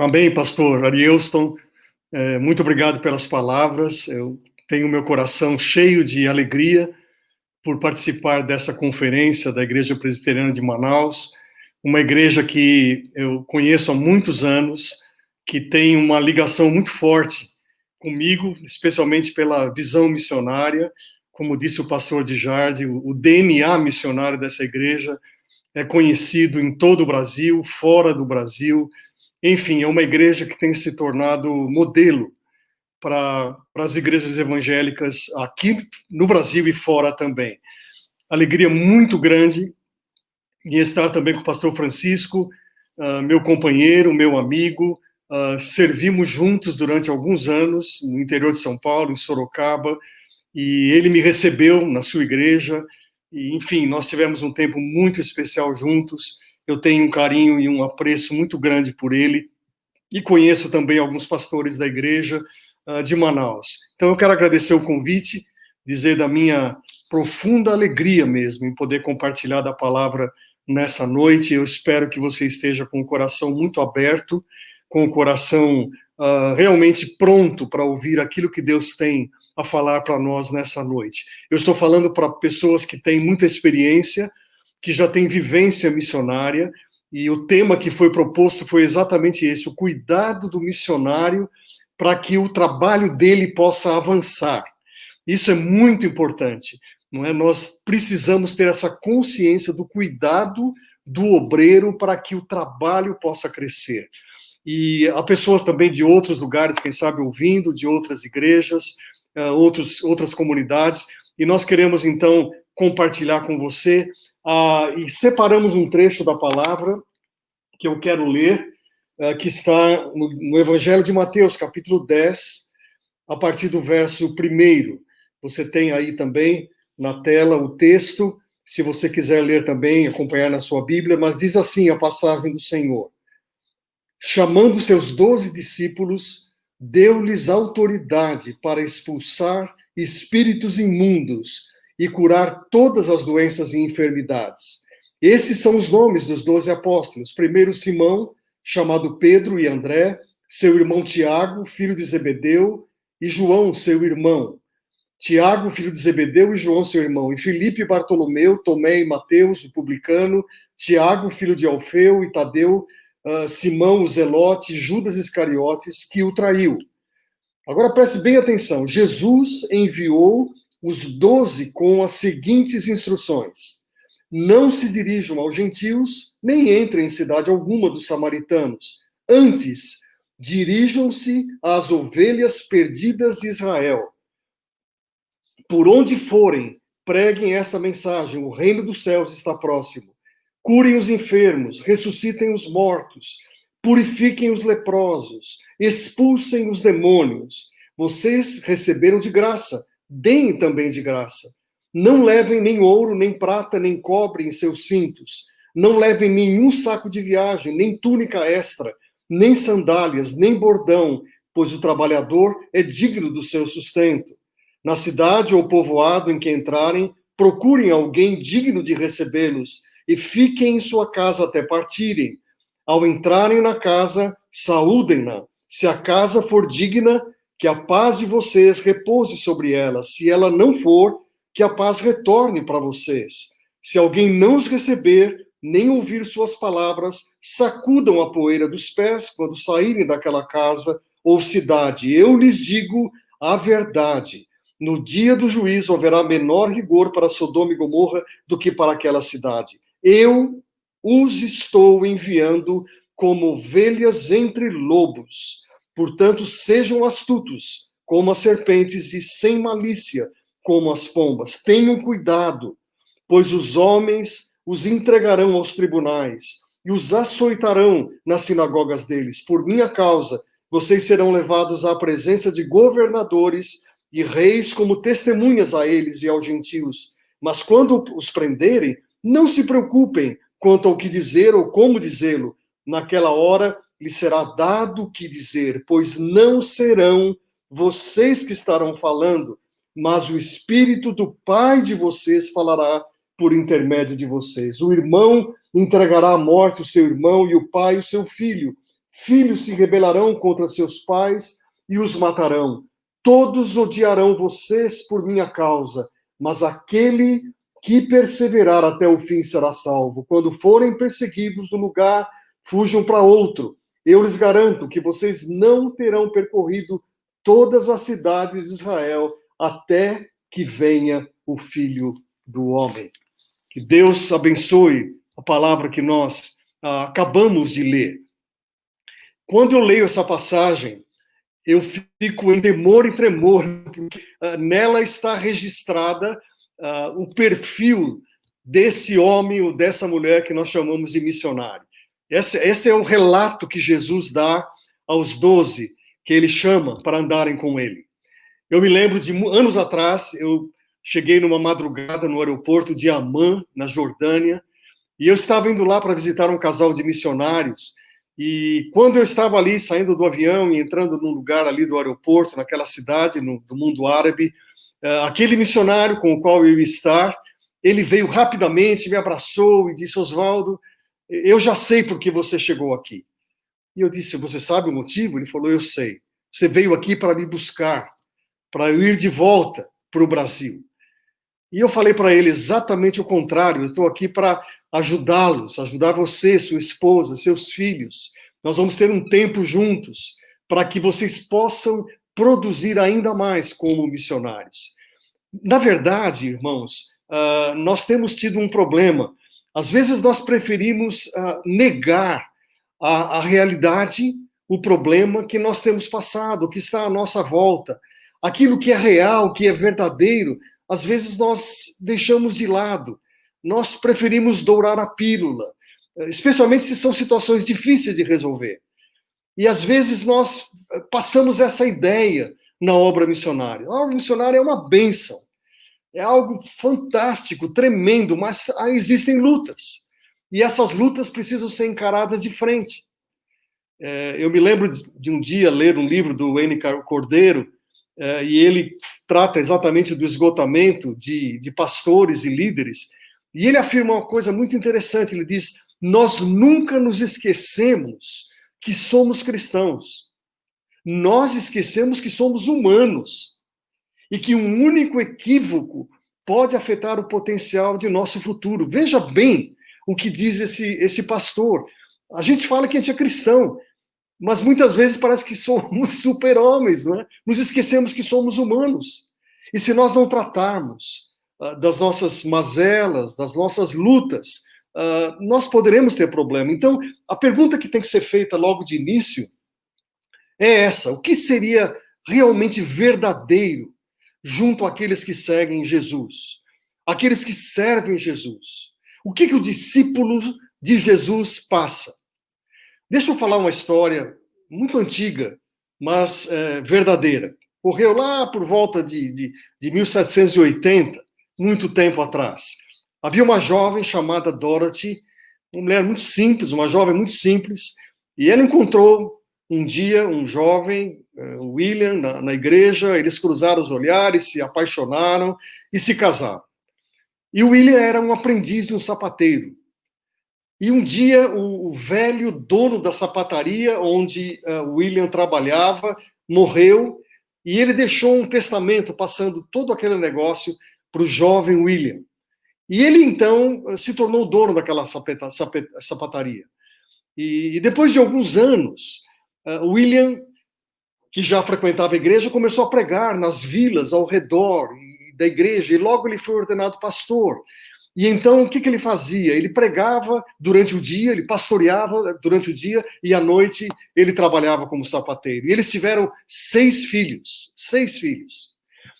Amém, pastor Arielston. Muito obrigado pelas palavras. Eu tenho meu coração cheio de alegria por participar dessa conferência da Igreja Presbiteriana de Manaus, uma igreja que eu conheço há muitos anos, que tem uma ligação muito forte comigo, especialmente pela visão missionária. Como disse o pastor de Jardim, o DNA missionário dessa igreja é conhecido em todo o Brasil, fora do Brasil. Enfim, é uma igreja que tem se tornado modelo para as igrejas evangélicas aqui no Brasil e fora também. Alegria muito grande em estar também com o pastor Francisco, meu companheiro, meu amigo. Servimos juntos durante alguns anos no interior de São Paulo, em Sorocaba, e ele me recebeu na sua igreja. E, enfim, nós tivemos um tempo muito especial juntos. Eu tenho um carinho e um apreço muito grande por ele. E conheço também alguns pastores da igreja de Manaus. Então eu quero agradecer o convite, dizer da minha profunda alegria mesmo em poder compartilhar da palavra nessa noite. Eu espero que você esteja com o coração muito aberto, com o coração realmente pronto para ouvir aquilo que Deus tem a falar para nós nessa noite. Eu estou falando para pessoas que têm muita experiência, que já têm vivência missionária, e o tema que foi proposto foi exatamente esse: o cuidado do missionário para que o trabalho dele possa avançar. Isso é muito importante, não é? Nós precisamos ter essa consciência do cuidado do obreiro para que o trabalho possa crescer. E há pessoas também de outros lugares, quem sabe ouvindo, de outras igrejas, outras comunidades, e nós queremos então compartilhar com você. E separamos um trecho da palavra que eu quero ler, que está no Evangelho de Mateus, capítulo 10, a partir do verso 1. Você tem aí também na tela o texto, se você quiser ler também, acompanhar na sua Bíblia, mas diz assim a passagem do Senhor: chamando seus 12 discípulos, deu-lhes autoridade para expulsar espíritos imundos e curar todas as doenças e enfermidades. Esses são os nomes dos 12 apóstolos. Primeiro, Simão, chamado Pedro, e André, seu irmão Tiago, filho de Zebedeu, e João, seu irmão. Tiago, filho de Zebedeu, e João, seu irmão. E Filipe, Bartolomeu, Tomé e Mateus, o publicano. Tiago, filho de Alfeu, e Tadeu, Simão, o Zelote, Judas Iscariotes, que o traiu. Agora preste bem atenção. Jesus enviou os 12 com as seguintes instruções: não se dirijam aos gentios, nem entrem em cidade alguma dos samaritanos. Antes, dirijam-se às ovelhas perdidas de Israel. Por onde forem, preguem essa mensagem: o reino dos céus está próximo. Curem os enfermos, ressuscitem os mortos, purifiquem os leprosos, expulsem os demônios. Vocês receberam de graça, deem também de graça. Não levem nem ouro, nem prata, nem cobre em seus cintos. Não levem nenhum saco de viagem, nem túnica extra, nem sandálias, nem bordão, pois o trabalhador é digno do seu sustento. Na cidade ou povoado em que entrarem, procurem alguém digno de recebê-los e fiquem em sua casa até partirem. Ao entrarem na casa, saúdem-na. Se a casa for digna, que a paz de vocês repouse sobre ela. Se ela não for, que a paz retorne para vocês. Se alguém não os receber, nem ouvir suas palavras, sacudam a poeira dos pés quando saírem daquela casa ou cidade. Eu lhes digo a verdade: no dia do juízo haverá menor rigor para Sodoma e Gomorra do que para aquela cidade. Eu os estou enviando como ovelhas entre lobos. Portanto, sejam astutos como as serpentes e sem malícia como as pombas. Tenham cuidado, pois os homens os entregarão aos tribunais e os açoitarão nas sinagogas deles. Por minha causa, vocês serão levados à presença de governadores e reis como testemunhas a eles e aos gentios. Mas quando os prenderem, não se preocupem quanto ao que dizer ou como dizê-lo. Naquela hora lhes será dado o que dizer, pois não serão vocês que estarão falando, mas o Espírito do Pai de vocês falará por intermédio de vocês. O irmão entregará à morte o seu irmão e o pai o seu filho. Filhos se rebelarão contra seus pais e os matarão. Todos odiarão vocês por minha causa, mas aquele que perseverar até o fim será salvo. Quando forem perseguidos no lugar, fujam para outro. Eu lhes garanto que vocês não terão percorrido todas as cidades de Israel até que venha o Filho do Homem. Que Deus abençoe a palavra que nós acabamos de ler. Quando eu leio essa passagem, eu fico em temor e tremor, porque nela está registrada o perfil desse homem ou dessa mulher que nós chamamos de missionário. Esse é o relato que Jesus dá aos 12, que ele chama para andarem com ele. Eu me lembro de anos atrás, eu cheguei numa madrugada no aeroporto de Amman, na Jordânia, e eu estava indo lá para visitar um casal de missionários. E quando eu estava ali, saindo do avião e entrando num lugar ali do aeroporto, naquela cidade do mundo árabe, aquele missionário com o qual eu ia estar, ele veio rapidamente, me abraçou e disse: Oswaldo, eu já sei por que você chegou aqui. E eu disse: você sabe o motivo? Ele falou: eu sei. Você veio aqui para me buscar, para eu ir de volta para o Brasil. E eu falei para ele exatamente o contrário. Eu estou aqui para ajudá-los, ajudar você, sua esposa, seus filhos. Nós vamos ter um tempo juntos para que vocês possam produzir ainda mais como missionários. Na verdade, irmãos, nós temos tido um problema. Às vezes nós preferimos negar a realidade, o problema que nós temos passado, o que está à nossa volta. Aquilo que é real, que é verdadeiro, às vezes nós deixamos de lado. Nós preferimos dourar a pílula, especialmente se são situações difíceis de resolver. E às vezes nós passamos essa ideia na obra missionária. A obra missionária é uma bênção, é algo fantástico, tremendo, mas existem lutas. E essas lutas precisam ser encaradas de frente. Eu me lembro de um dia ler um livro do N. Cordeiro, e ele trata exatamente do esgotamento de pastores e líderes, e ele afirma uma coisa muito interessante. Ele diz: nós nunca nos esquecemos que somos cristãos. Nós esquecemos que somos humanos e que um único equívoco pode afetar o potencial de nosso futuro. Veja bem o que diz esse pastor. A gente fala que a gente é cristão, mas muitas vezes parece que somos super-homens, não é? Nos esquecemos que somos humanos. E se nós não tratarmos das nossas mazelas, das nossas lutas, nós poderemos ter problema. Então, a pergunta que tem que ser feita logo de início é essa: o que seria realmente verdadeiro junto àqueles que seguem Jesus? Aqueles que servem Jesus? O que o discípulo de Jesus passa? Deixa eu falar uma história muito antiga, mas verdadeira. Ocorreu lá por volta de 1780, muito tempo atrás. Havia uma jovem chamada Dorothy, uma mulher muito simples, uma jovem muito simples, e ela encontrou um dia um jovem, William, na igreja. Eles cruzaram os olhares, se apaixonaram e se casaram. E o William era um aprendiz de um sapateiro. E um dia o velho dono da sapataria onde William trabalhava morreu, e ele deixou um testamento passando todo aquele negócio para o jovem William. E ele então se tornou dono daquela sapataria. E depois de alguns anos, William, que já frequentava a igreja, começou a pregar nas vilas ao redor da igreja, e logo ele foi ordenado pastor. E então, o que ele fazia? Ele pregava durante o dia, ele pastoreava durante o dia, e à noite ele trabalhava como sapateiro. E eles tiveram 6 filhos. 6 filhos.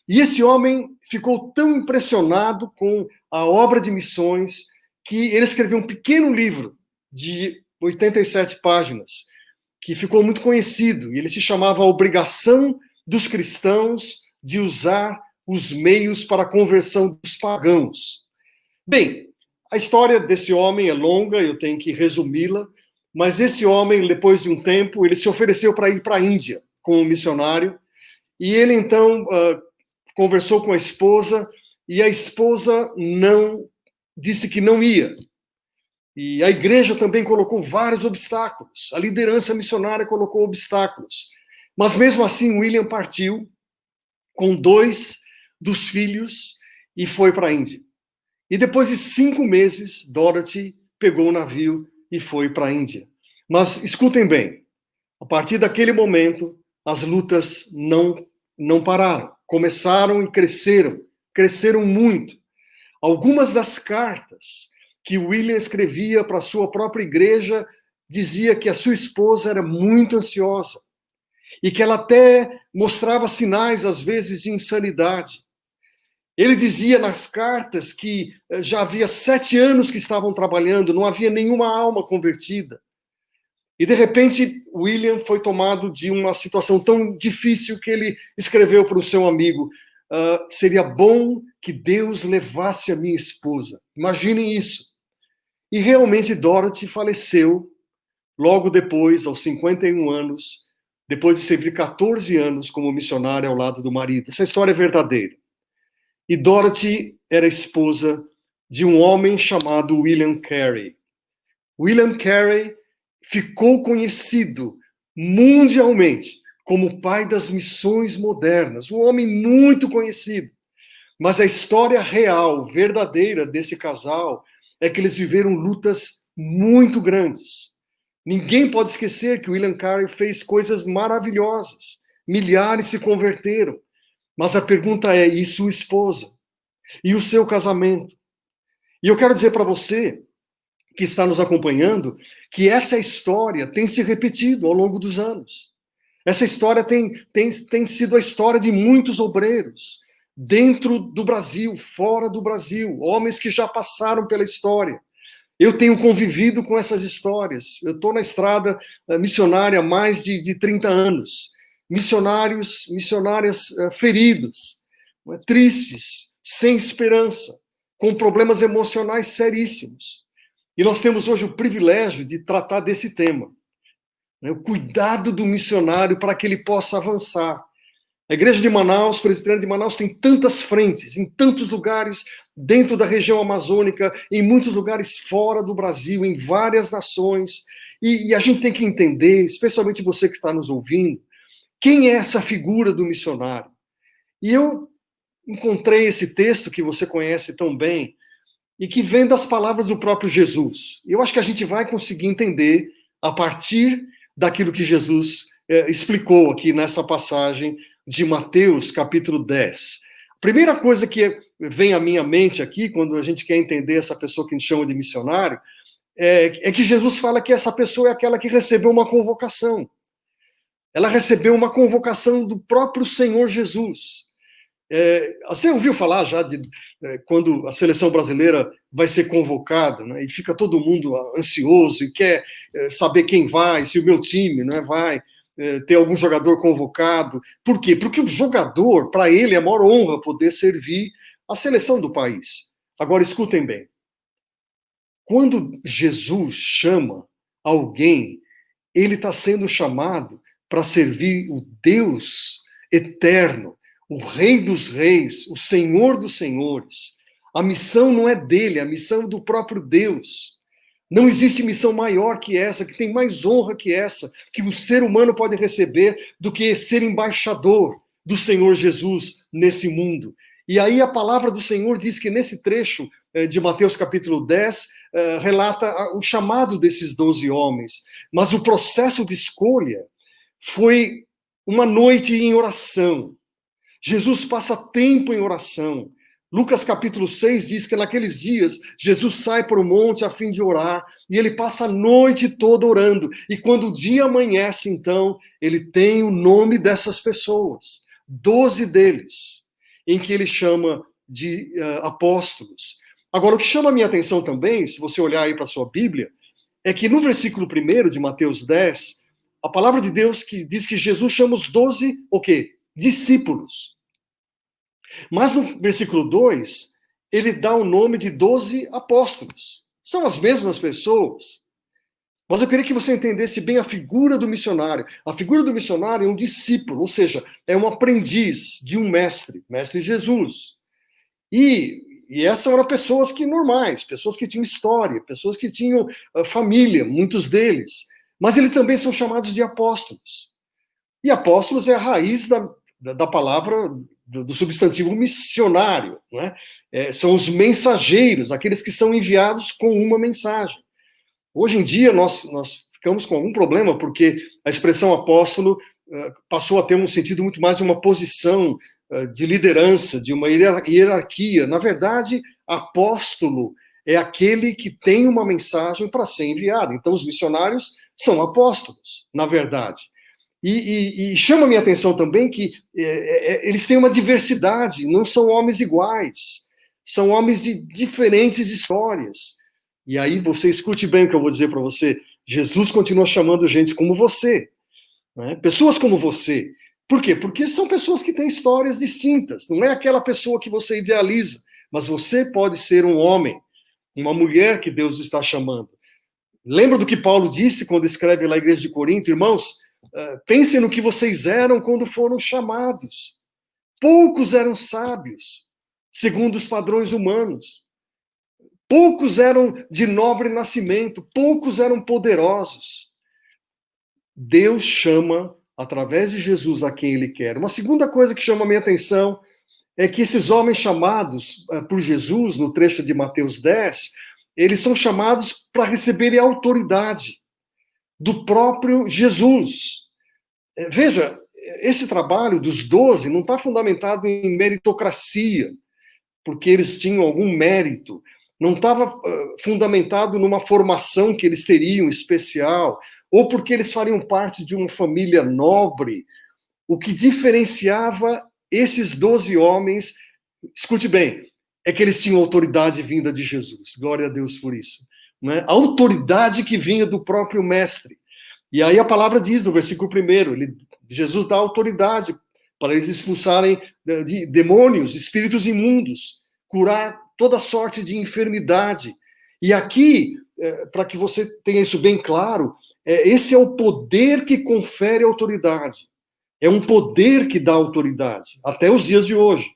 E esse homem ficou tão impressionado com a obra de missões que ele escreveu um pequeno livro de 87 páginas, que ficou muito conhecido. E ele se chamava A Obrigação dos Cristãos de Usar os Meios para a Conversão dos Pagãos. Bem, a história desse homem é longa, eu tenho que resumi-la, mas esse homem, depois de um tempo, ele se ofereceu para ir para a Índia como missionário, e ele então conversou com a esposa, e a esposa disse que não ia. E a igreja também colocou vários obstáculos. A liderança missionária colocou obstáculos. Mas mesmo assim, William partiu com 2 dos filhos e foi para a Índia. E depois de 5 meses, Dorothy pegou o navio e foi para a Índia. Mas escutem bem, a partir daquele momento, as lutas não pararam. Começaram e cresceram muito. Algumas das cartas que William escrevia para a sua própria igreja dizia que a sua esposa era muito ansiosa e que ela até mostrava sinais, às vezes, de insanidade. Ele dizia nas cartas que já havia 7 anos que estavam trabalhando, não havia nenhuma alma convertida. E, de repente, William foi tomado de uma situação tão difícil que ele escreveu para o seu amigo: seria bom que Deus levasse a minha esposa. Imaginem isso. E realmente Dorothy faleceu logo depois, aos 51 anos, depois de servir 14 anos como missionária ao lado do marido. Essa história é verdadeira. E Dorothy era esposa de um homem chamado William Carey. William Carey ficou conhecido mundialmente como o pai das missões modernas, um homem muito conhecido. Mas a história real, verdadeira desse casal é que eles viveram lutas muito grandes. Ninguém pode esquecer que William Carey fez coisas maravilhosas. Milhares se converteram. Mas a pergunta é, e sua esposa? E o seu casamento? E eu quero dizer para você, que está nos acompanhando, que essa história tem se repetido ao longo dos anos. Essa história tem sido a história de muitos obreiros, dentro do Brasil, fora do Brasil, homens que já passaram pela história. Eu tenho convivido com essas histórias. Eu estou na estrada missionária há mais de 30 anos. Missionárias feridos, tristes, sem esperança, com problemas emocionais seríssimos. E nós temos hoje o privilégio de tratar desse tema, né? O cuidado do missionário para que ele possa avançar. A Igreja de Manaus, o Presbiteriano de Manaus, tem tantas frentes, em tantos lugares dentro da região amazônica, em muitos lugares fora do Brasil, em várias nações. E a gente tem que entender, especialmente você que está nos ouvindo, quem é essa figura do missionário. E eu encontrei esse texto que você conhece tão bem, e que vem das palavras do próprio Jesus. Eu acho que a gente vai conseguir entender a partir daquilo que Jesus explicou aqui nessa passagem de Mateus, capítulo 10. A primeira coisa que vem à minha mente aqui, quando a gente quer entender essa pessoa que a gente chama de missionário, é que Jesus fala que essa pessoa é aquela que recebeu uma convocação. Ela recebeu uma convocação do próprio Senhor Jesus. Você ouviu falar já de quando a seleção brasileira vai ser convocada, né, e fica todo mundo ansioso e quer saber quem vai, se o meu time, né, vai ter algum jogador convocado. Por quê? Porque o jogador, para ele, é a maior honra poder servir a seleção do país. Agora, escutem bem. Quando Jesus chama alguém, ele está sendo chamado para servir o Deus eterno, o Rei dos Reis, o Senhor dos Senhores. A missão não é dele, a missão é do próprio Deus. Não existe missão maior que essa, que tem mais honra que essa, que o ser humano pode receber do que ser embaixador do Senhor Jesus nesse mundo. E aí a palavra do Senhor diz que nesse trecho de Mateus capítulo 10, relata o chamado desses 12 homens. Mas o processo de escolha foi uma noite em oração. Jesus passa tempo em oração. Lucas capítulo 6 diz que naqueles dias Jesus sai para o monte a fim de orar e ele passa a noite toda orando. E quando o dia amanhece, então, ele tem o nome dessas pessoas, 12 deles, em que ele chama de apóstolos. Agora, o que chama a minha atenção também, se você olhar aí para a sua Bíblia, é que no versículo 1 de Mateus 10, a palavra de Deus que diz que Jesus chama os 12, o quê? Discípulos. Mas no versículo 2, ele dá o nome de 12 apóstolos. São as mesmas pessoas. Mas eu queria que você entendesse bem a figura do missionário. A figura do missionário é um discípulo, ou seja, é um aprendiz de um mestre, mestre Jesus. E E essas eram pessoas que normais, pessoas que tinham história, pessoas que tinham família, muitos deles. Mas eles também são chamados de apóstolos. E apóstolos é a raiz da palavra, do substantivo missionário. Né? São os mensageiros, aqueles que são enviados com uma mensagem. Hoje em dia, nós ficamos com algum problema, porque a expressão apóstolo passou a ter um sentido muito mais de uma posição de liderança, de uma hierarquia. Na verdade, apóstolo é aquele que tem uma mensagem para ser enviado. Então, os missionários são apóstolos, na verdade. E chama a minha atenção também que eles têm uma diversidade, não são homens iguais, são homens de diferentes histórias. E aí você escute bem o que eu vou dizer para você. Jesus continua chamando gente como você, né? Pessoas como você. Por quê? Porque são pessoas que têm histórias distintas. Não é aquela pessoa que você idealiza, mas você pode ser um homem, uma mulher que Deus está chamando. Lembra do que Paulo disse quando escreve lá à igreja de Corinto? Irmãos, pensem no que vocês eram quando foram chamados. Poucos eram sábios, segundo os padrões humanos. Poucos eram de nobre nascimento, poucos eram poderosos. Deus chama, através de Jesus, a quem Ele quer. Uma segunda coisa que chama a minha atenção é que esses homens chamados por Jesus, no trecho de Mateus 10, eles são chamados para receberem a autoridade do próprio Jesus. Veja, esse trabalho dos 12 não está fundamentado em meritocracia, porque eles tinham algum mérito. Não estava fundamentado numa formação que eles teriam especial, ou porque eles fariam parte de uma família nobre. O que diferenciava esses 12 homens, escute bem, é que eles tinham autoridade vinda de Jesus. Glória a Deus por isso. Né? A autoridade que vinha do próprio mestre. E aí a palavra diz, no versículo 1, Jesus dá autoridade para eles expulsarem de demônios, espíritos imundos, curar toda sorte de enfermidade. E aqui, para que você tenha isso bem claro, esse é o poder que confere autoridade. É um poder que dá autoridade, até os dias de hoje,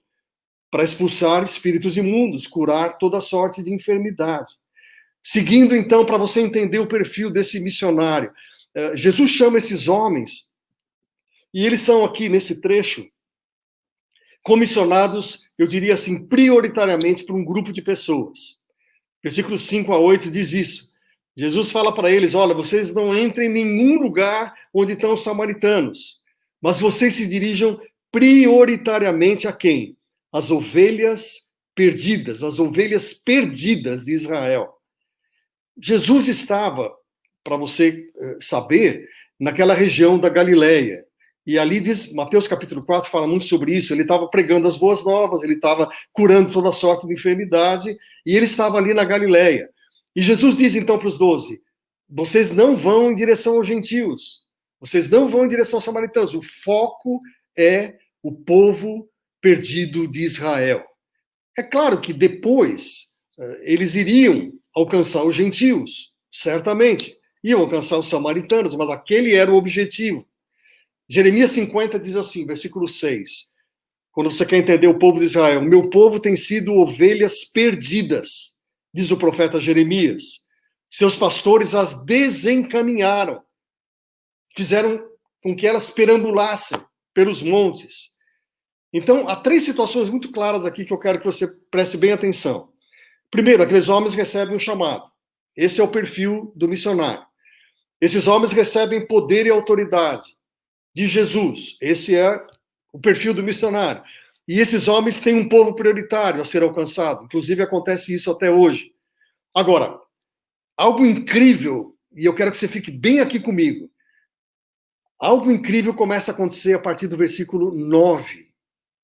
para expulsar espíritos imundos, curar toda sorte de enfermidade. Seguindo, então, para você entender o perfil desse missionário, Jesus chama esses homens, e eles são aqui, nesse trecho, comissionados, eu diria assim, prioritariamente para um grupo de pessoas. Versículos 5-8 diz isso. Jesus fala para eles, olha, vocês não entrem em nenhum lugar onde estão os samaritanos, mas vocês se dirijam prioritariamente a quem? As ovelhas perdidas, as ovelhas perdidas de Israel. Jesus estava, para você saber, naquela região da Galileia. E ali diz, Mateus capítulo 4 fala muito sobre isso, ele estava pregando as boas novas, ele estava curando toda sorte de enfermidade, e ele estava ali na Galileia. E Jesus diz então para os 12, vocês não vão em direção aos gentios, vocês não vão em direção aos samaritanos, o foco é o povo perdido de Israel. É claro que depois eles iriam alcançar os gentios, certamente, iam alcançar os samaritanos, mas aquele era o objetivo. Jeremias 50 diz assim, versículo 6, quando você quer entender o povo de Israel, meu povo tem sido ovelhas perdidas, diz o profeta Jeremias. Seus pastores as desencaminharam, fizeram com que elas perambulassem pelos montes. Então, há 3 situações muito claras aqui que eu quero que você preste bem atenção. Primeiro, aqueles homens recebem um chamado. Esse é o perfil do missionário. Esses homens recebem poder e autoridade de Jesus. Esse é o perfil do missionário. E esses homens têm um povo prioritário a ser alcançado. Inclusive, acontece isso até hoje. Agora, algo incrível, e eu quero que você fique bem aqui comigo, algo incrível começa a acontecer a partir do versículo 9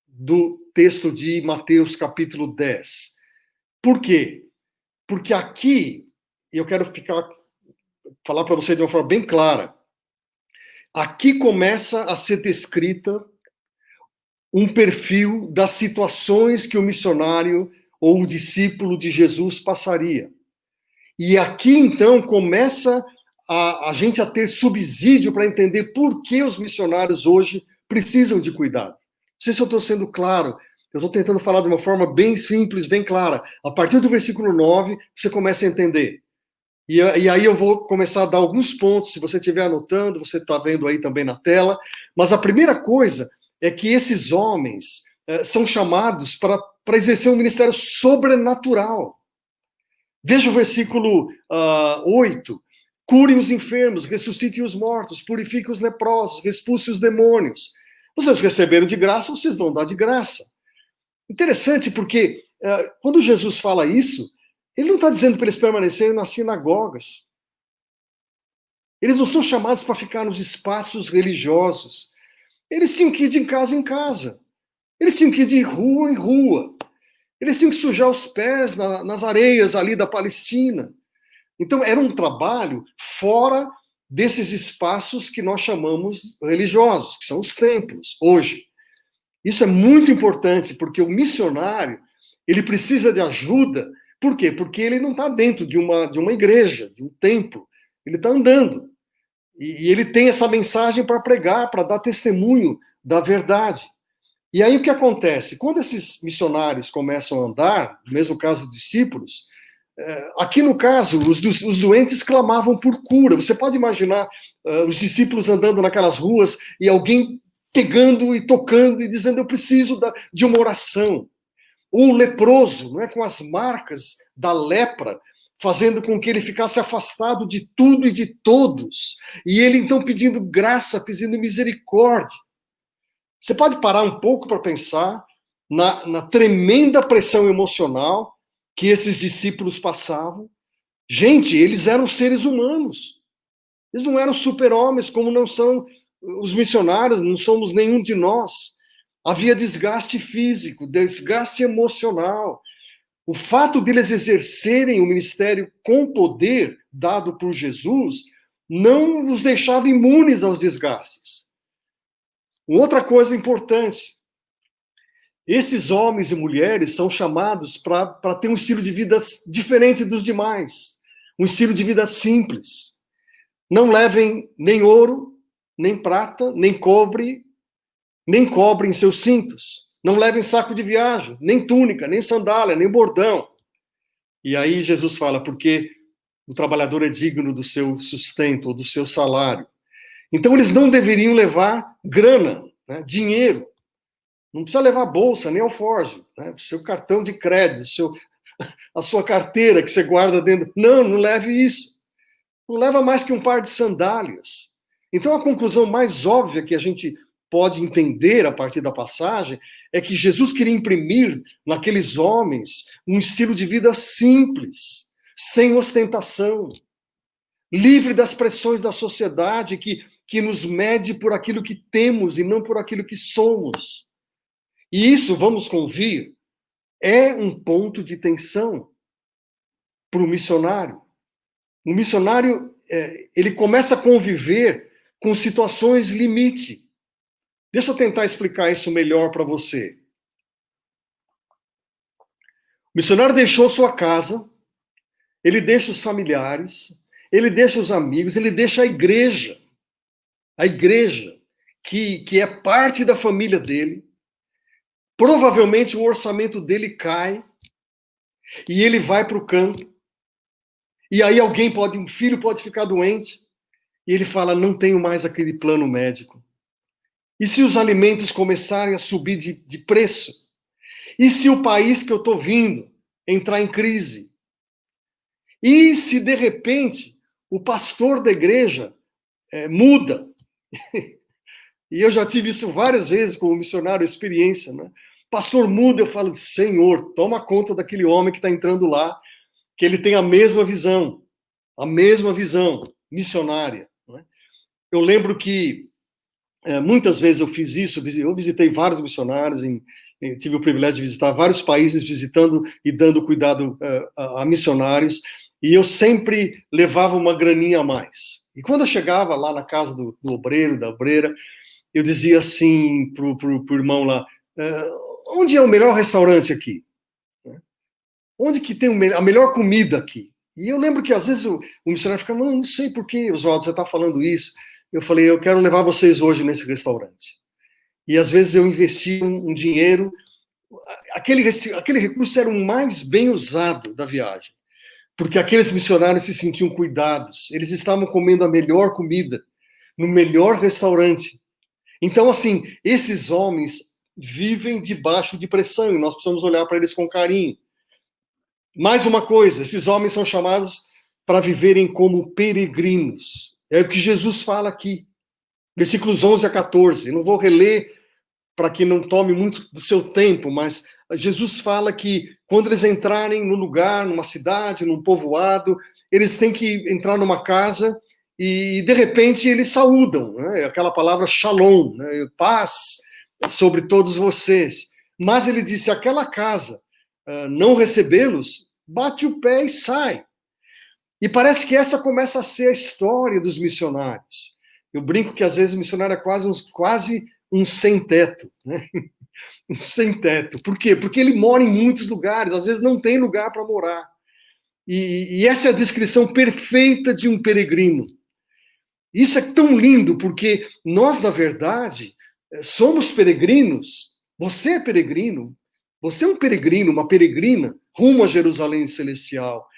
do texto de Mateus, capítulo 10. Por quê? Porque aqui, e eu quero falar para você de uma forma bem clara, aqui começa a ser descrita um perfil das situações que o missionário ou o discípulo de Jesus passaria. E aqui, então, começa a gente a ter subsídio para entender por que os missionários hoje precisam de cuidado. Não sei se eu estou sendo claro Eu estou tentando falar de uma forma bem simples, bem clara. A partir do versículo 9, você começa a entender. E aí eu vou começar a dar alguns pontos, se você estiver anotando, você está vendo aí também na tela. Mas a primeira coisa é que esses homens são chamados para exercer um ministério sobrenatural. Veja o versículo 8. Curem os enfermos, ressuscitem os mortos, purifiquem os leprosos, expulsem os demônios. Vocês receberam de graça, vocês vão dar de graça. Interessante porque quando Jesus fala isso, ele não está dizendo para eles permanecerem nas sinagogas. Eles não são chamados para ficar nos espaços religiosos. Eles tinham que ir de casa em casa. Eles tinham que ir de rua em rua. Eles tinham que sujar os pés nas areias ali da Palestina. Então, era um trabalho fora desses espaços que nós chamamos religiosos, que são os templos, hoje. Isso é muito importante, porque o missionário, ele precisa de ajuda. Por quê? Porque ele não está dentro de uma igreja, de um templo. Ele está andando. E ele tem essa mensagem para pregar, para dar testemunho da verdade. E aí o que acontece? Quando esses missionários começam a andar, no mesmo caso dos discípulos, aqui no caso, os doentes clamavam por cura. Você pode imaginar os discípulos andando naquelas ruas e alguém pegando e tocando e dizendo, eu preciso de uma oração. Ou o leproso, não é, com as marcas da lepra, fazendo com que ele ficasse afastado de tudo e de todos. E ele então pedindo graça, pedindo misericórdia. Você pode parar um pouco para pensar na tremenda pressão emocional que esses discípulos passavam. Gente, eles eram seres humanos. Eles não eram super-homens, como não são os missionários, não somos nenhum de nós. Havia desgaste físico, desgaste emocional. O fato deles exercerem o ministério com poder dado por Jesus não os deixava imunes aos desgastes. Outra coisa importante, esses homens e mulheres são chamados para ter um estilo de vida diferente dos demais, um estilo de vida simples. Não levem nem ouro, nem prata, nem cobre em seus cintos. Não levem saco de viagem, nem túnica, nem sandália, nem bordão. E aí Jesus fala, porque o trabalhador é digno do seu sustento, ou do seu salário. Então eles não deveriam levar grana, né, dinheiro. Não precisa levar bolsa, nem alforje, né, seu cartão de crédito, a sua carteira que você guarda dentro. Não leve isso. Não leva mais que um par de sandálias. Então a conclusão mais óbvia que a gente pode entender a partir da passagem é que Jesus queria imprimir naqueles homens um estilo de vida simples, sem ostentação, livre das pressões da sociedade que nos mede por aquilo que temos e não por aquilo que somos. E isso, vamos convir, é um ponto de tensão para o missionário. O missionário, ele começa a conviver com situações limite. Deixa eu tentar explicar isso melhor para você. O missionário deixou sua casa, ele deixa os familiares, ele deixa os amigos, ele deixa a igreja que é parte da família dele. Provavelmente o orçamento dele cai e ele vai para o campo. E aí um filho pode ficar doente e ele fala, não tenho mais aquele plano médico. E se os alimentos começarem a subir de preço? E se o país que eu estou vindo entrar em crise? E se, de repente, o pastor da igreja muda? E eu já tive isso várias vezes como missionário, experiência, né? Pastor muda, eu falo, Senhor, toma conta daquele homem que está entrando lá, que ele tem a mesma visão missionária. Né? Eu lembro que muitas vezes eu fiz isso, eu visitei vários missionários, tive o privilégio de visitar vários países, visitando e dando cuidado a missionários, e eu sempre levava uma graninha a mais. E quando eu chegava lá na casa do obreiro, da obreira, eu dizia assim pro irmão lá, onde é o melhor restaurante aqui? Onde que tem a melhor comida aqui? E eu lembro que às vezes o missionário ficava, não sei por que, Oswaldo, você está falando isso. Eu falei, eu quero levar vocês hoje nesse restaurante. E às vezes eu investi um dinheiro aquele recurso era o mais bem usado da viagem, porque aqueles missionários se sentiam cuidados, eles estavam comendo a melhor comida, no melhor restaurante. Então, assim, esses homens vivem debaixo de pressão e nós precisamos olhar para eles com carinho. Mais uma coisa, esses homens são chamados para viverem como peregrinos. É o que Jesus fala aqui, versículos 11 a 14. Não vou reler para que não tome muito do seu tempo, mas Jesus fala que quando eles entrarem no lugar, numa cidade, num povoado, eles têm que entrar numa casa e, de repente, eles saúdam, né? Aquela palavra shalom, né? Paz sobre todos vocês. Mas ele disse, aquela casa não recebê-los, bate o pé e sai. E parece que essa começa a ser a história dos missionários. Eu brinco que às vezes o missionário é quase um sem-teto, né? Um sem-teto. Por quê? Porque ele mora em muitos lugares, às vezes não tem lugar para morar. E essa é a descrição perfeita de um peregrino. Isso é tão lindo, porque nós, na verdade, somos peregrinos. Você é peregrino. Você é um peregrino, uma peregrina, rumo a Jerusalém celestial.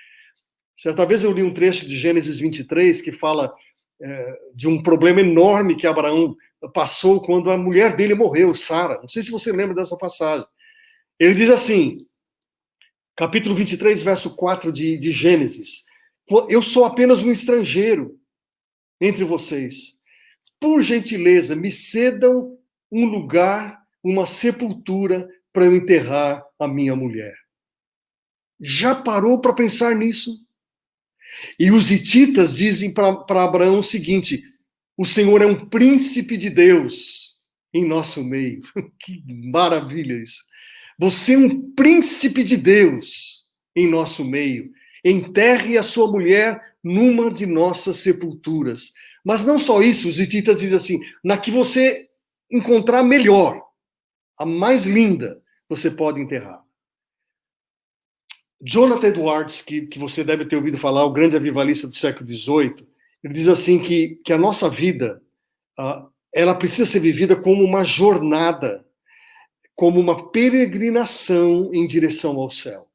Certa vez eu li um trecho de Gênesis 23 que fala de um problema enorme que Abraão passou quando a mulher dele morreu, Sara. Não sei se você lembra dessa passagem. Ele diz assim, capítulo 23, verso 4 de Gênesis, eu sou apenas um estrangeiro entre vocês. Por gentileza, me cedam um lugar, uma sepultura para eu enterrar a minha mulher. Já parou para pensar nisso? E os hititas dizem para Abraão o seguinte, o Senhor é um príncipe de Deus em nosso meio. Que maravilha isso. Você é um príncipe de Deus em nosso meio. Enterre a sua mulher numa de nossas sepulturas. Mas não só isso, os hititas dizem assim, na que você encontrar melhor, a mais linda, você pode enterrar. Jonathan Edwards, que você deve ter ouvido falar, o grande avivalista do século XVIII, ele diz assim que a nossa vida, ela precisa ser vivida como uma jornada, como uma peregrinação em direção ao céu.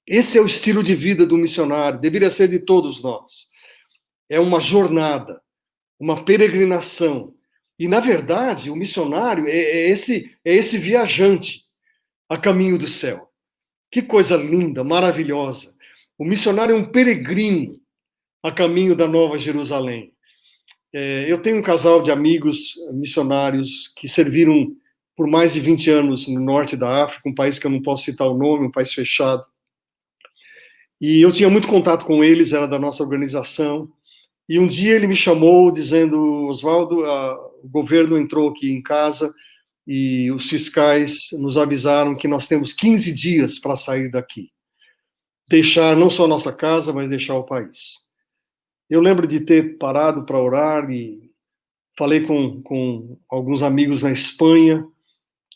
Esse é o estilo de vida do missionário, deveria ser de todos nós. É uma jornada, uma peregrinação. E, na verdade, o missionário é esse viajante a caminho do céu. Que coisa linda, maravilhosa. O missionário é um peregrino a caminho da Nova Jerusalém. Eu tenho um casal de amigos missionários que serviram por mais de 20 anos no norte da África, um país que eu não posso citar o nome, um país fechado. E eu tinha muito contato com eles, era da nossa organização. E um dia ele me chamou dizendo, Oswaldo, o governo entrou aqui em casa e os fiscais nos avisaram que nós temos 15 dias para sair daqui. Deixar não só a nossa casa, mas deixar o país. Eu lembro de ter parado para orar e falei com alguns amigos na Espanha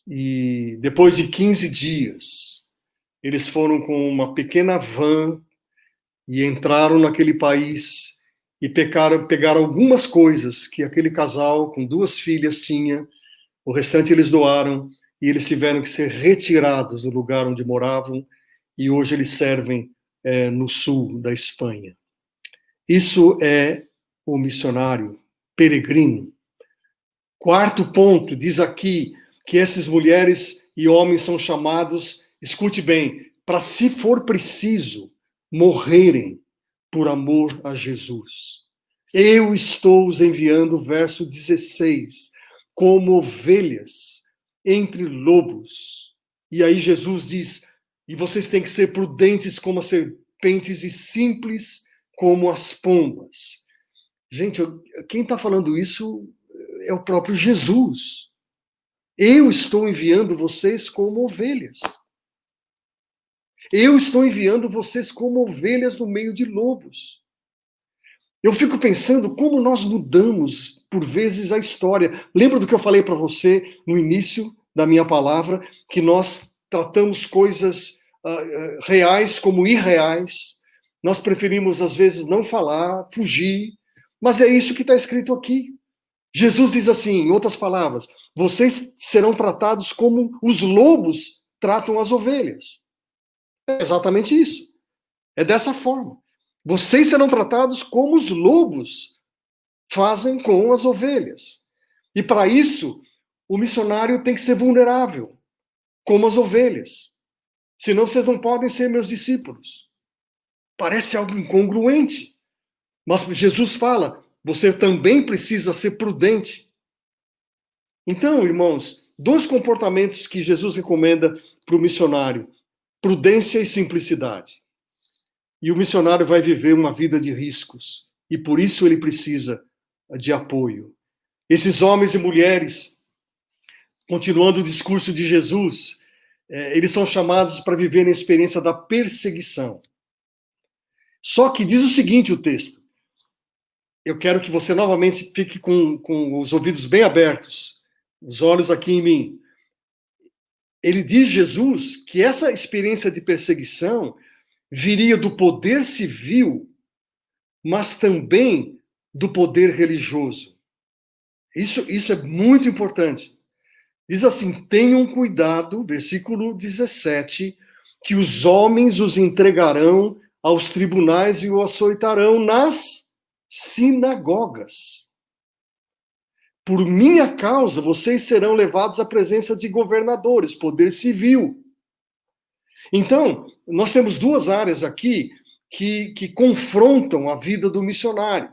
e depois de 15 dias, eles foram com uma pequena van e entraram naquele país e pegaram algumas coisas que aquele casal com 2 filhas tinha, o restante eles doaram e eles tiveram que ser retirados do lugar onde moravam e hoje eles servem no sul da Espanha. Isso é o missionário peregrino. Quarto ponto, diz aqui que essas mulheres e homens são chamados, escute bem, para, se for preciso, morrerem por amor a Jesus. Eu estou os enviando, verso 16, como ovelhas entre lobos. E aí Jesus diz, e vocês têm que ser prudentes como as serpentes e simples como as pombas. Gente, quem está falando isso é o próprio Jesus. Eu estou enviando vocês como ovelhas. Eu estou enviando vocês como ovelhas no meio de lobos. Eu fico pensando como nós mudamos, por vezes, a história. Lembra do que eu falei para você no início da minha palavra, que nós tratamos coisas reais como irreais. Nós preferimos, às vezes, não falar, fugir. Mas é isso que está escrito aqui. Jesus diz assim, em outras palavras, vocês serão tratados como os lobos tratam as ovelhas. É exatamente isso. É dessa forma. Vocês serão tratados como os lobos fazem com as ovelhas. E para isso, o missionário tem que ser vulnerável, como as ovelhas. Senão vocês não podem ser meus discípulos. Parece algo incongruente. Mas Jesus fala, você também precisa ser prudente. Então, irmãos, dois comportamentos que Jesus recomenda para o missionário: prudência e simplicidade. E o missionário vai viver uma vida de riscos. E por isso ele precisa de apoio. Esses homens e mulheres, continuando o discurso de Jesus, eles são chamados para viver a experiência da perseguição. Só que diz o seguinte o texto. Eu quero que você novamente fique com os ouvidos bem abertos, os olhos aqui em mim. Ele diz, Jesus, que essa experiência de perseguição viria do poder civil, mas também do poder religioso. Isso é muito importante. Diz assim, tenham cuidado, versículo 17, que os homens os entregarão aos tribunais e o açoitarão nas sinagogas. Por minha causa, vocês serão levados à presença de governadores, poder civil. Então, nós temos duas áreas aqui que confrontam a vida do missionário.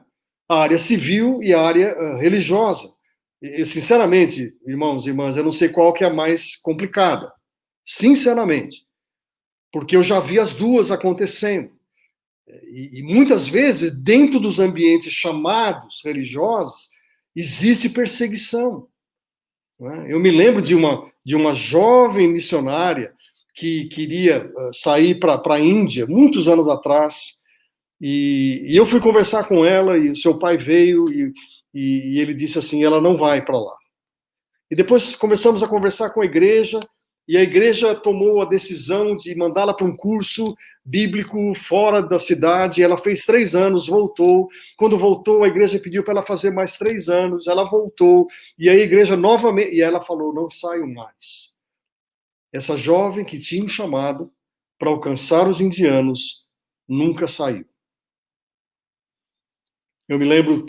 A área civil e a área religiosa. Eu, sinceramente, irmãos e irmãs, eu não sei qual que é a mais complicada. Sinceramente. Porque eu já vi as duas acontecendo. E muitas vezes, dentro dos ambientes chamados religiosos, existe perseguição. Eu me lembro de uma jovem missionária que queria sair para a Índia, muitos anos atrás, e eu fui conversar com ela, e o seu pai veio, e ele disse assim, ela não vai para lá. E depois começamos a conversar com a igreja, e a igreja tomou a decisão de mandá-la para um curso bíblico fora da cidade. Ela fez 3 anos, voltou. Quando voltou, a igreja pediu para ela fazer mais 3 anos. Ela voltou, e a igreja novamente... E ela falou, não saio mais. Essa jovem que tinha um chamado para alcançar os indianos, nunca saiu. Eu me lembro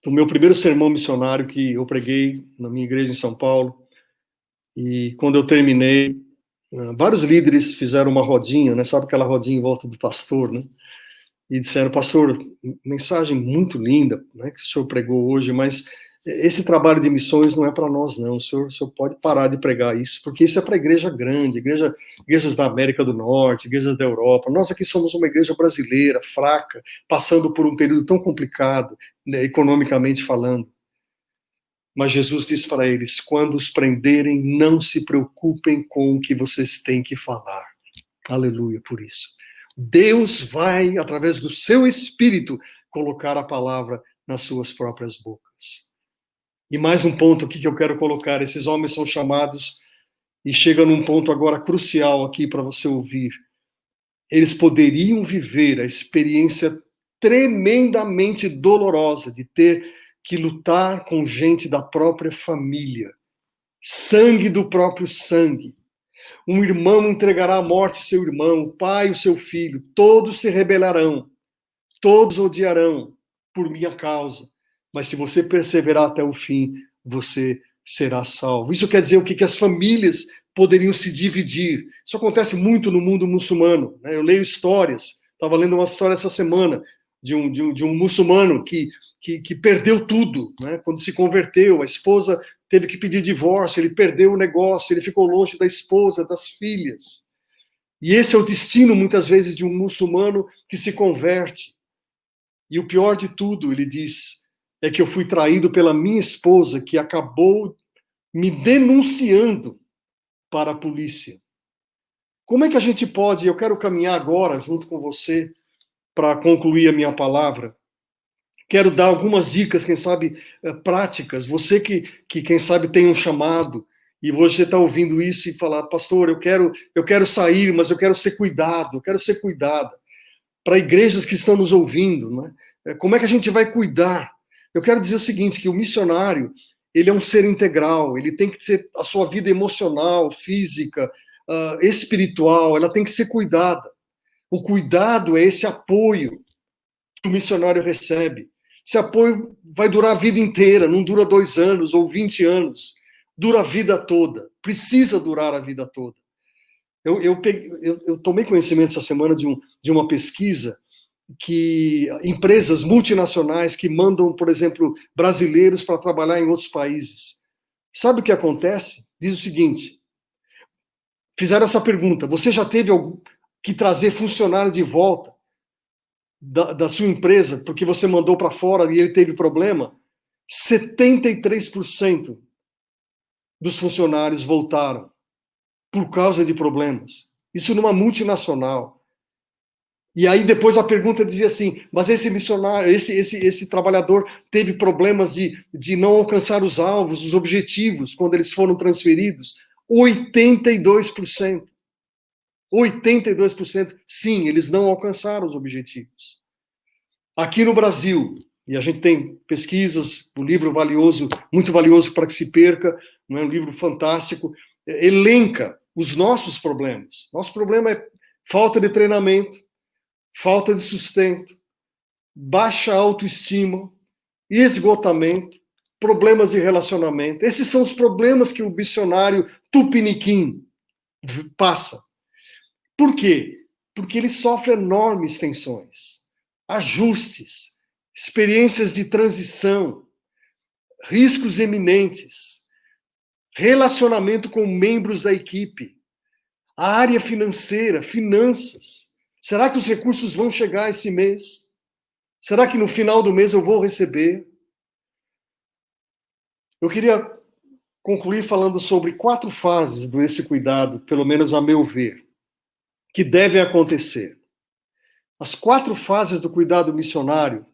do meu primeiro sermão missionário que eu preguei na minha igreja em São Paulo. E quando eu terminei, vários líderes fizeram uma rodinha, né? Sabe aquela rodinha em volta do pastor, né? E disseram, pastor, mensagem muito linda, né, que o senhor pregou hoje, mas esse trabalho de missões não é para nós, não. O senhor pode parar de pregar isso, porque isso é para a igreja grande, igrejas da América do Norte, igrejas da Europa. Nós aqui somos uma igreja brasileira, fraca, passando por um período tão complicado, né, economicamente falando. Mas Jesus diz para eles, quando os prenderem, não se preocupem com o que vocês têm que falar. Aleluia por isso. Deus vai, através do seu Espírito, colocar a palavra nas suas próprias bocas. E mais um ponto aqui que eu quero colocar. Esses homens são chamados, e chega num ponto agora crucial aqui para você ouvir. Eles poderiam viver a experiência tremendamente dolorosa de ter que lutar com gente da própria família. Sangue do próprio sangue. Um irmão entregará à morte seu irmão, o pai o seu filho, todos se rebelarão, todos odiarão por minha causa, mas se você perseverar até o fim, você será salvo. Isso quer dizer o quê? Que as famílias poderiam se dividir. Isso acontece muito no mundo muçulmano, né? Eu leio histórias, estava lendo uma história essa semana de um muçulmano que perdeu tudo, né? Quando se converteu, a esposa teve que pedir divórcio, ele perdeu o negócio, ele ficou longe da esposa, das filhas. E esse é o destino, muitas vezes, de um muçulmano que se converte. E o pior de tudo, ele diz, é que eu fui traído pela minha esposa, que acabou me denunciando para a polícia. Como é que a gente pode, eu quero caminhar agora junto com você para concluir a minha palavra. Quero dar algumas dicas, quem sabe, práticas. Você que quem sabe, tem um chamado, e você está ouvindo isso e falar, pastor, eu quero sair, mas eu quero ser cuidado, eu quero ser cuidada. Para igrejas que estão nos ouvindo, né? Como é que a gente vai cuidar? Eu quero dizer o seguinte, que o missionário, ele é um ser integral, ele tem que ter a sua vida emocional, física, espiritual, ela tem que ser cuidada. O cuidado é esse apoio que o missionário recebe. Esse apoio vai durar a vida inteira, não dura 2 anos ou 20 anos, dura a vida toda, precisa durar a vida toda. Eu tomei conhecimento essa semana de uma pesquisa que empresas multinacionais que mandam, por exemplo, brasileiros para trabalhar em outros países. Sabe o que acontece? Diz o seguinte, fizeram essa pergunta, você já teve que trazer funcionário de volta da sua empresa porque você mandou para fora e ele teve problema? 73% dos funcionários voltaram por causa de problemas. Isso numa multinacional. E aí depois a pergunta dizia assim, mas esse missionário, esse trabalhador teve problemas de não alcançar os alvos, os objetivos, quando eles foram transferidos? 82%. 82%, sim, eles não alcançaram os objetivos. Aqui no Brasil, e a gente tem pesquisas, um livro valioso, muito valioso para que se perca, não é um livro fantástico, elenca os nossos problemas. Nosso problema é falta de treinamento, falta de sustento, baixa autoestima, esgotamento, problemas de relacionamento. Esses são os problemas que o missionário tupiniquim passa. Por quê? Porque ele sofre enormes tensões, ajustes, experiências de transição, riscos eminentes, relacionamento com membros da equipe, a área financeira, finanças. Será que os recursos vão chegar esse mês? Será que no final do mês eu vou receber? Eu queria concluir falando sobre 4 fases desse cuidado, pelo menos a meu ver, que devem acontecer. As 4 fases do cuidado missionário.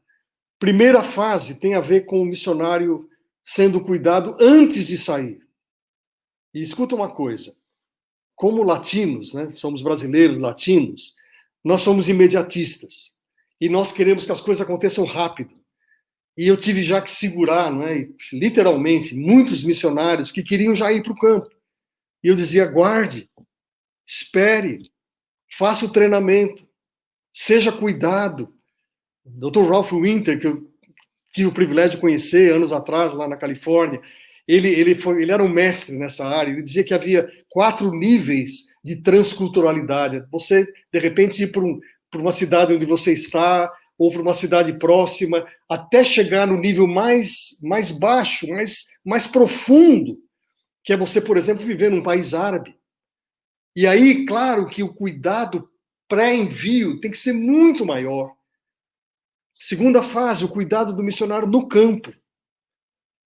Primeira fase tem a ver com o missionário sendo cuidado antes de sair. E escuta uma coisa, como latinos, né, somos brasileiros latinos, nós somos imediatistas. E nós queremos que as coisas aconteçam rápido. E eu tive já que segurar, não é, literalmente, muitos missionários que queriam já ir para o campo. E eu dizia, aguarde, espere, faça o treinamento, seja cuidado. O Dr. Ralph Winter, que eu tive o privilégio de conhecer anos atrás, lá na Califórnia, ele era um mestre nessa área, ele dizia que havia 4 níveis de transculturalidade. Você, de repente, ir para uma cidade onde você está, ou para uma cidade próxima, até chegar no nível mais baixo, mais profundo, que é você, por exemplo, viver num país árabe. E aí, claro que o cuidado pré-envio tem que ser muito maior. Segunda fase, o cuidado do missionário no campo.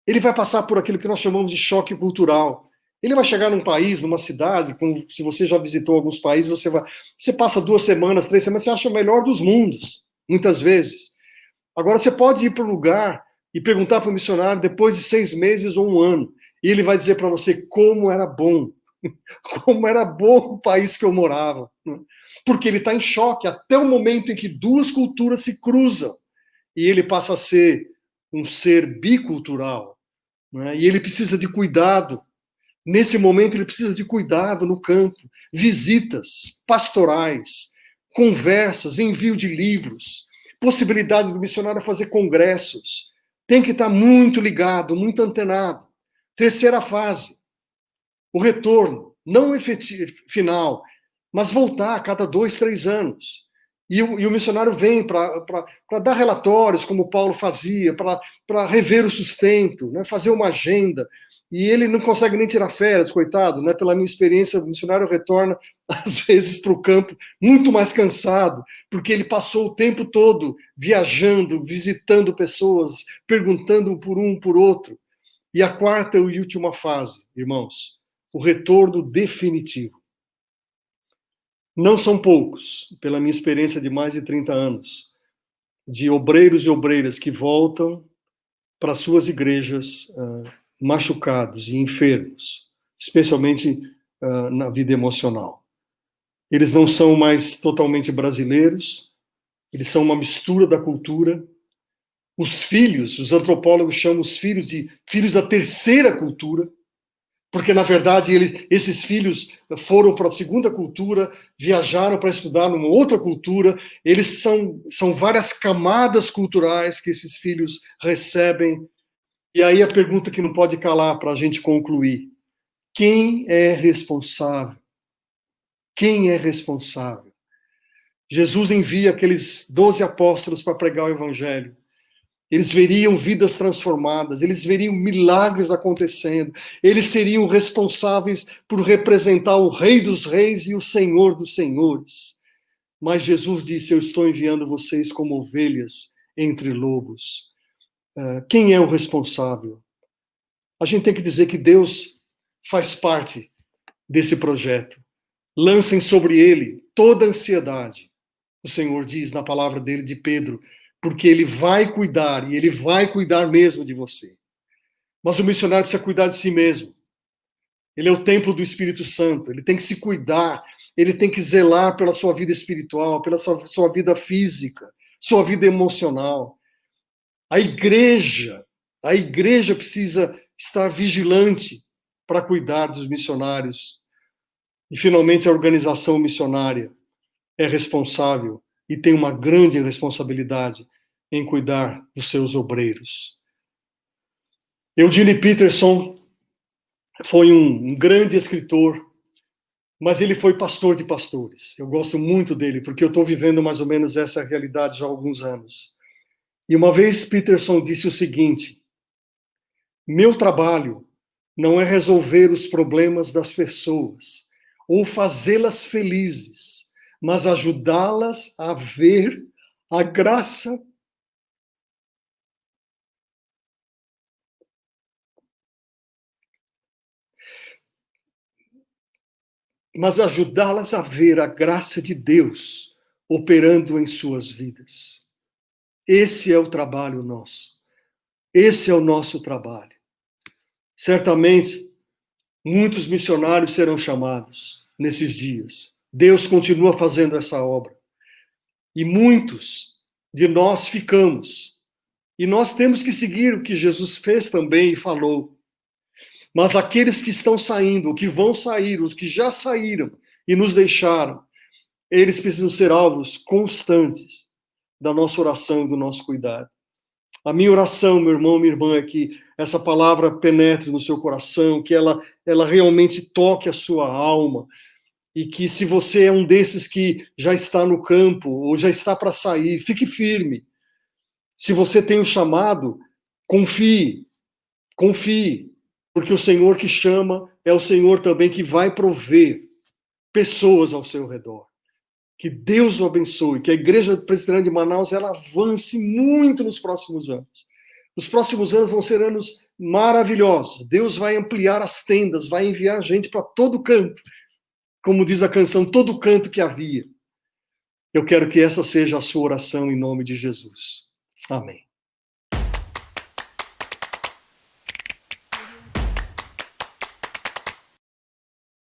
Ele vai passar por aquilo que nós chamamos de choque cultural. Ele vai chegar num país, numa cidade, como se você já visitou alguns países, você passa 2 semanas, 3 semanas, você acha o melhor dos mundos, muitas vezes. Agora, você pode ir para um lugar e perguntar para o missionário depois de 6 meses ou 1 ano, e ele vai dizer para você como era bom, como era bom o país que eu morava. Porque ele está em choque até o momento em que 2 culturas se cruzam, e ele passa a ser um ser bicultural, né? E ele precisa de cuidado. Nesse momento, ele precisa de cuidado no campo, visitas pastorais, conversas, envio de livros, possibilidade do missionário fazer congressos. Tem que estar muito ligado, muito antenado. Terceira fase, o retorno, não final, mas voltar a cada 2, 3 anos. E o missionário vem para dar relatórios, como Paulo fazia, para rever o sustento, né, fazer uma agenda. E ele não consegue nem tirar férias, coitado, né? Pela minha experiência, o missionário retorna, às vezes, para o campo muito mais cansado, porque ele passou o tempo todo viajando, visitando pessoas, perguntando por um, por outro. E a 4ª e última fase, irmãos, o retorno definitivo. Não são poucos, pela minha experiência de mais de 30 anos, de obreiros e obreiras que voltam para suas igrejas machucados e enfermos, especialmente na vida emocional. Eles não são mais totalmente brasileiros, eles são uma mistura da cultura, Os filhos, os antropólogos chamam os filhos de filhos da terceira cultura, porque, na verdade, esses filhos foram para a segunda cultura, viajaram para estudar numa outra cultura, eles são várias camadas culturais que esses filhos recebem. E aí a pergunta que não pode calar para a gente concluir: quem é responsável? Quem é responsável? Jesus envia aqueles 12 apóstolos para pregar o evangelho. Eles veriam vidas transformadas, eles veriam milagres acontecendo, eles seriam responsáveis por representar o Rei dos Reis e o Senhor dos Senhores. Mas Jesus disse: eu estou enviando vocês como ovelhas entre lobos. Quem é o responsável? A gente tem que dizer que Deus faz parte desse projeto. Lancem sobre ele toda a ansiedade. O Senhor diz na palavra dele, de Pedro, porque ele vai cuidar, e ele vai cuidar mesmo de você. Mas o missionário precisa cuidar de si mesmo. Ele é o templo do Espírito Santo, ele tem que se cuidar, ele tem que zelar pela sua vida espiritual, pela sua vida física, sua vida emocional. A igreja precisa estar vigilante para cuidar dos missionários. E, finalmente, a organização missionária é responsável e tem uma grande responsabilidade em cuidar dos seus obreiros. Eugene Peterson foi um grande escritor, mas ele foi pastor de pastores. Eu gosto muito dele, porque eu estou vivendo mais ou menos essa realidade já há alguns anos. E uma vez Peterson disse o seguinte: meu trabalho não é resolver os problemas das pessoas ou fazê-las felizes, mas ajudá-las a ver a graça a ver a graça de Deus operando em suas vidas. Esse é o trabalho nosso. Esse é o nosso trabalho. Certamente, muitos missionários serão chamados nesses dias. Deus continua fazendo essa obra. E muitos de nós ficamos. E nós temos que seguir o que Jesus fez também e falou. Mas aqueles que estão saindo, que vão sair, os que já saíram e nos deixaram, eles precisam ser alvos constantes da nossa oração e do nosso cuidado. A minha oração, meu irmão, minha irmã, é que essa palavra penetre no seu coração, que ela realmente toque a sua alma, e que, se você é um desses que já está no campo ou já está para sair, fique firme. Se você tem um chamado, confie, porque o Senhor que chama é o Senhor também que vai prover pessoas ao seu redor. Que Deus o abençoe, que a Igreja Presbiteriana de Manaus ela avance muito nos próximos anos. Os próximos anos vão ser anos maravilhosos. Deus vai ampliar as tendas, vai enviar gente para todo canto. Como diz a canção, todo canto que havia. Eu quero que essa seja a sua oração em nome de Jesus. Amém.